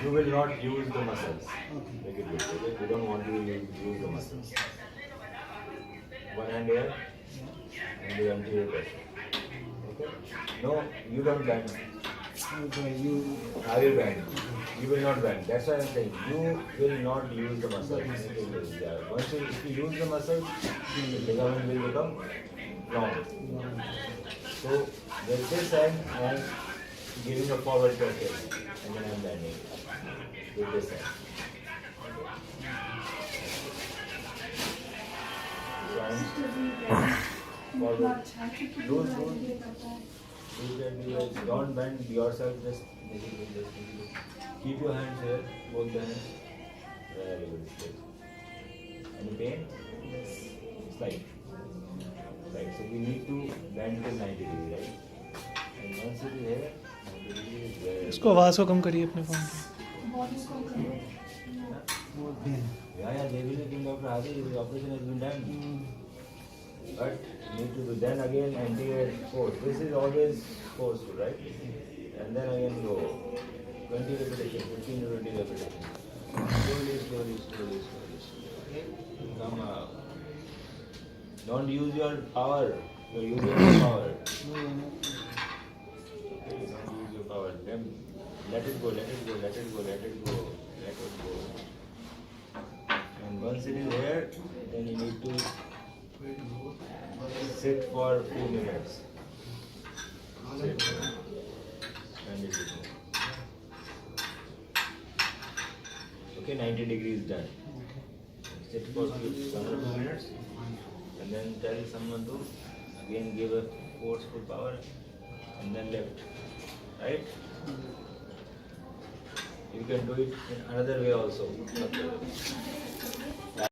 You will not use the muscles. Make it good. Okay? We don't want you to use the muscles. One hand here and the anterior pressure. Okay? No, you don't bend. I will bend. You will not bend. That's why I'm saying you will not use the muscles. Once if you use the muscles, the ligament will become long. So with this hand, I am giving a forward pressure and then I am bending with this hand. So I am forward. Loose. Don't bend yourself, just keep your hands here, both the hands. Very good, straight. Any pain? Slight. Right, so we need to bend to 90 degrees, right? And once it is here, 90 degrees is where... इसको आवाज़ को कम करिए अपने phone की। Yeah, they will think Dr. Hadi, the operation has been done. But need to do then again anterior force. This is always forceful, right? And then again go 20 repetitions, 15 to 20 repetitions. Slowly. Okay? Come up. Don't use your power. You're using your power. Okay? Don't use your power. Then let it go. And once it is here, then you need to sit for a few minutes. Sit. And it is more. Okay, 90 degrees done. Sit for a few minutes and then tell someone to again give a forceful power and then lift. Right? You can do it in another way also.